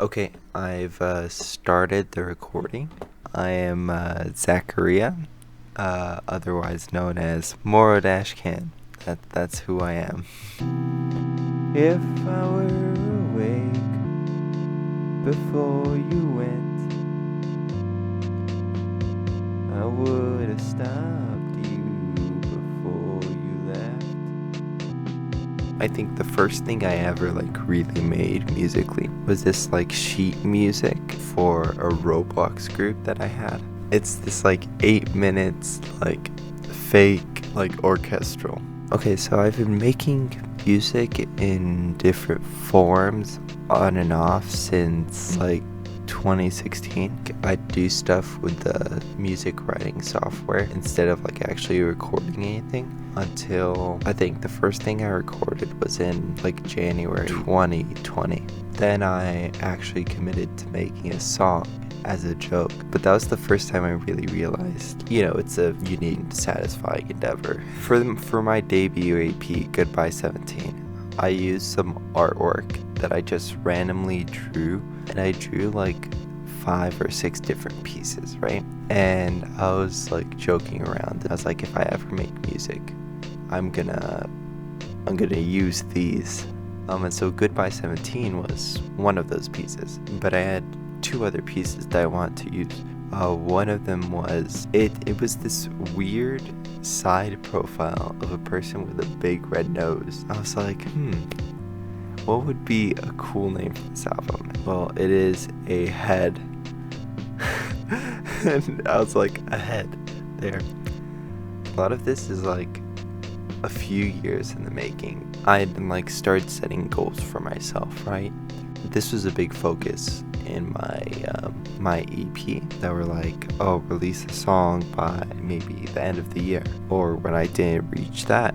Okay, I've started the recording. I am Zachariah, otherwise known as Moro-Can. That's who I am. If I were awake before you went, I would have stopped you before you left. I think the first thing I ever really made musically was this sheet music for a Roblox group that I had. It's this 8 minutes fake orchestral. Okay, so I've been making music in different forms on and off since 2016. I do stuff with the music writing software instead of actually recording anything until I think the first thing I recorded was in January 2020. Then I actually committed to making a song as a joke, but that was the first time I really realized, it's a unique and satisfying endeavor. For my debut EP, Goodbye 17, I used some artwork that I just randomly drew, and I drew 5 or 6 different pieces, right? And I was joking around. I was like, if I ever make music, I'm gonna use these. And so Goodbye 17 was one of those pieces, but I had 2 other pieces that I wanted to use. One of them was it was this weird side profile of a person with a big red nose. I was like, what would be a cool name for this album? Well, it is a head. And I was like, a head there. A lot of this is a few years in the making. I had started setting goals for myself, right? This was a big focus in my EP that were release a song by maybe the end of the year. Or when I didn't reach that,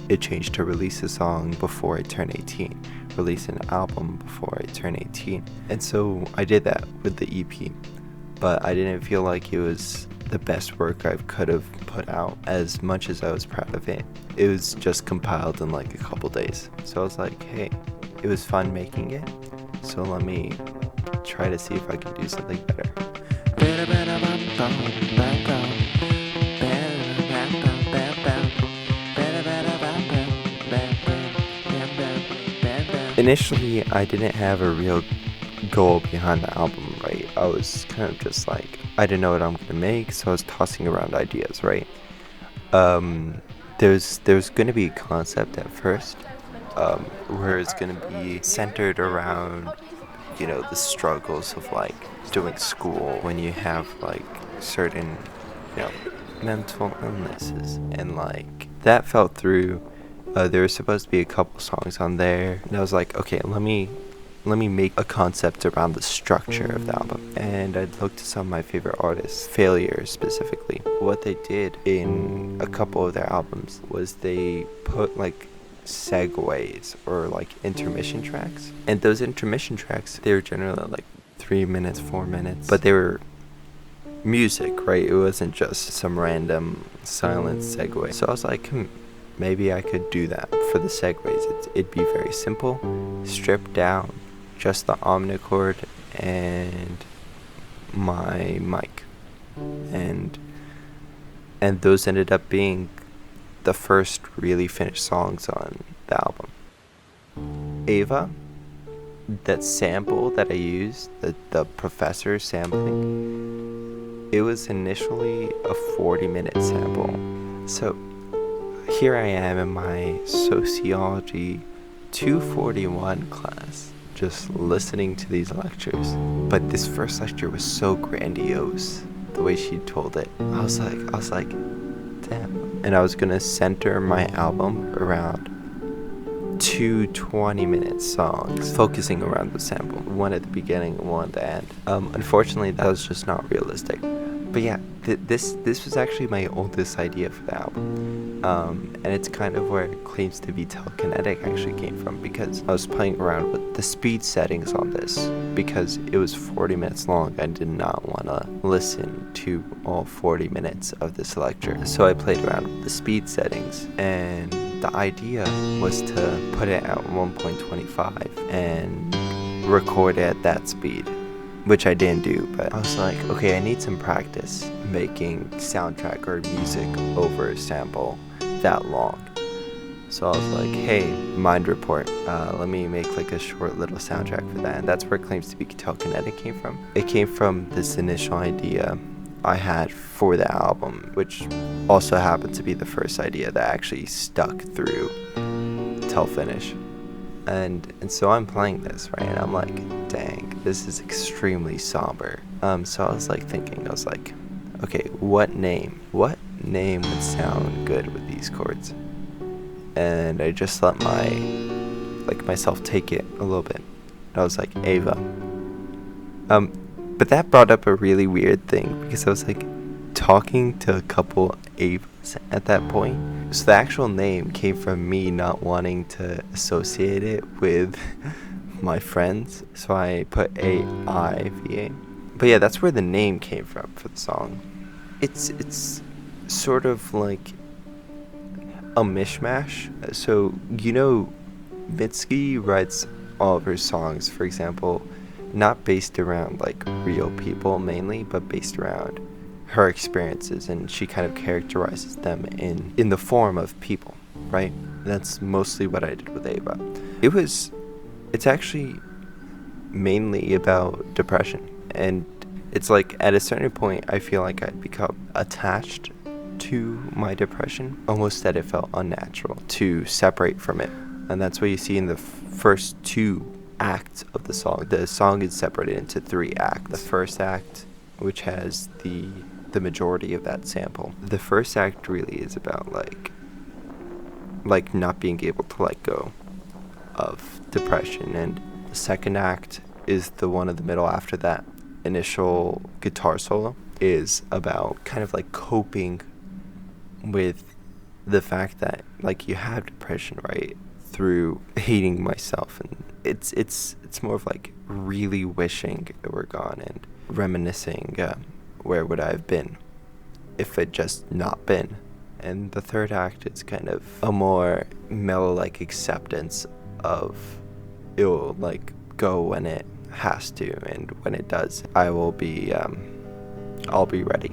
it changed to release a song before I turn 18, release an album before I turn 18. And so I did that with the EP, but I didn't feel like it was the best work I could have put out. As much as I was proud of it, it was just compiled in a couple days. So I was like, hey, it was fun making it, so let me try to see if I can do something better. Initially, I didn't have a real goal behind the album, right? I was kind of just I didn't know what I'm gonna make, so I was tossing around ideas, right? There's gonna be a concept at first, where it's gonna be centered around, the struggles of doing school when you have certain, mental illnesses, and that fell through. There was supposed to be a couple songs on there, and I was like, okay, let me make a concept around the structure of the album. And I looked to some of my favorite artists, Failure specifically. What they did in a couple of their albums was they put segues or intermission tracks. And those intermission tracks, they were generally 3 minutes, 4 minutes, but they were music, right? It wasn't just some random silent segue. So I was like, maybe I could do that for the segues. It'd be very simple, stripped down, just the omnichord and my mic, and those ended up being the first really finished songs on the album. Ava, that sample that I used, the professor sampling, it was initially a 40-minute sample. So here I am in my sociology 241 class, just listening to these lectures. But this first lecture was so grandiose, the way she told it. I was like, damn. And I was gonna center my album around 2 20-minute songs, focusing around the sample, one at the beginning and one at the end. Unfortunately, that was just not realistic. But yeah, this was actually my oldest idea for the album, and it's kind of where Claims to be Telekinetic actually came from, because I was playing around with the speed settings on this, because it was 40 minutes long. I did not want to listen to all 40 minutes of this lecture, so I played around with the speed settings, and the idea was to put it at 1.25 and record it at that speed, which I didn't do, but I was like, okay, I need some practice making soundtrack or music over a sample that long. So I was like, hey, Mind Report, let me make like a short little soundtrack for that. And that's where Claims to be Telekinetic came from. It came from this initial idea I had for the album, which also happened to be the first idea that actually stuck through till finish. And so I'm playing this, right? And I'm like, dang, this is extremely somber. So I was like thinking, I was like, okay, what name would sound good with these chords? And I just let myself take it a little bit. I was like, Ava. But that brought up a really weird thing, because I was like talking to a couple Avas at that point. So the actual name came from me not wanting to associate it with my friends. So I put AIVA. But yeah, that's where the name came from for the song. It's sort of like a mishmash. So, Mitski writes all of her songs, for example, not based around like real people mainly, but based around her experiences, and she kind of characterizes them in the form of people, right? That's mostly what I did with Ava. It's actually mainly about depression, and it's like at a certain point I feel like I'd become attached to my depression, almost that it felt unnatural to separate from it. And that's what you see in the first two acts of the song. The song is separated into 3 acts. The first act, which has the majority of that sample. The first act really is about like not being able to let go of depression, and the second act is the one in the middle after that initial guitar solo, is about kind of like coping with the fact that like you have depression, right, through hating myself. And it's more of like really wishing it were gone and reminiscing where would I have been if it just not been. And the third act is kind of a more mellow like acceptance of it will like go when it has to, and when it does I'll be ready.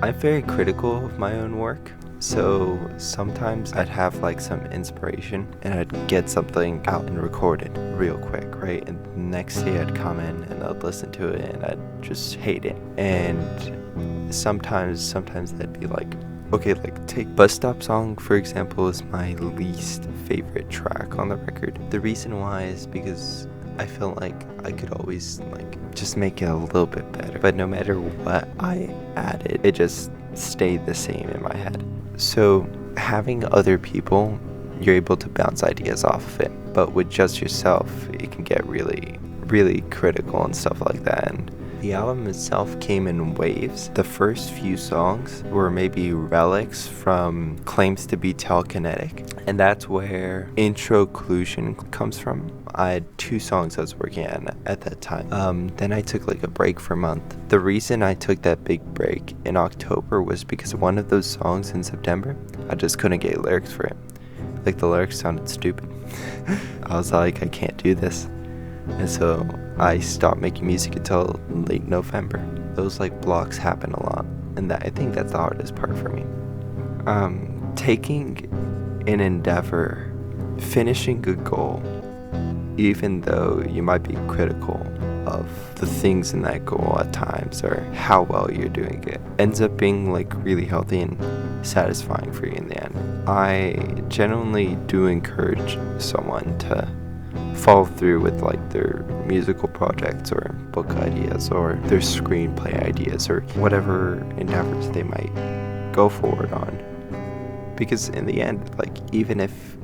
I'm very critical of my own work, so sometimes I'd have like some inspiration and I'd get something out and record it real quick, right? And the next day I'd come in and I'd listen to it and I'd just hate it. And sometimes that'd be like, okay, like take Bus Stop Song, for example, is my least favorite track on the record. The reason why is because I felt like I could always like just make it a little bit better, but no matter what I added, it just stayed the same in my head. So having other people, you're able to bounce ideas off of it, but with just yourself it can get really, really critical and stuff like that. And the album itself came in waves. The first few songs were maybe relics from Claims to be Telekinetic, and that's where Introclusion comes from. I had 2 songs I was working on at that time. Then I took like a break for a month. The reason I took that big break in October was because one of those songs in September, I just couldn't get lyrics for it. Like the lyrics sounded stupid. I was like, I can't do this. And so I stopped making music until late November. Those like blocks happen a lot, and I think that's the hardest part for me. Taking an endeavor, finishing a goal, even though you might be critical of the things in that goal at times or how well you're doing it, ends up being like really healthy and satisfying for you in the end. I genuinely do encourage someone to follow through with like their musical projects or book ideas or their screenplay ideas or whatever endeavors they might go forward on, because in the end, like even if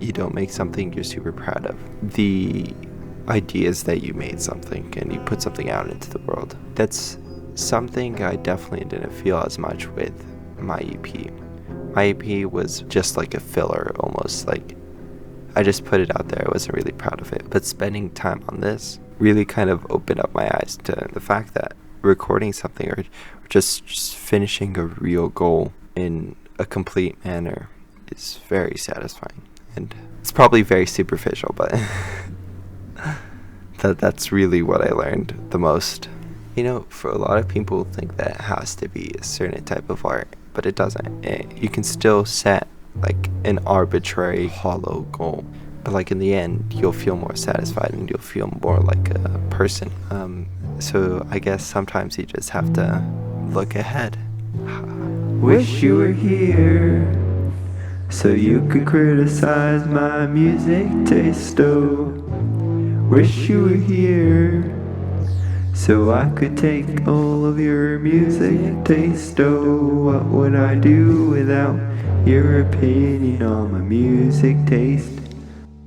you don't make something you're super proud of, the idea is that you made something and you put something out into the world. That's something I definitely didn't feel as much with my EP. My EP was just like a filler almost. Like I just put it out there. I wasn't really proud of it. But spending time on this really kind of opened up my eyes to the fact that recording something or just finishing a real goal in a complete manner is very satisfying. And it's probably very superficial, but that's really what I learned the most. You know, for a lot of people think that it has to be a certain type of art, but it doesn't. You can still set like an arbitrary hollow goal, but like in the end you'll feel more satisfied and you'll feel more like a person. So I guess sometimes you just have to look ahead. Wish you were here so you could criticize my music taste. Oh, wish you were here so I could take all of your music taste. Oh, what would I do without your opinion on my music taste?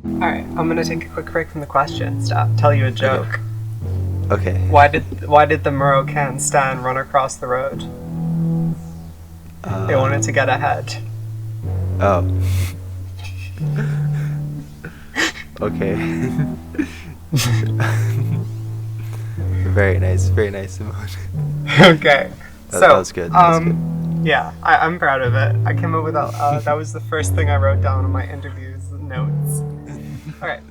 Alright, I'm gonna take a quick break from the questions to tell you a joke. Okay. Why did the Moro-Can stand run across the road? They wanted to get ahead. Oh. Okay. Very nice, Simone. Okay. That was good. Yeah, I'm proud of it. I came up with that was the first thing I wrote down in my interviews notes. Alright,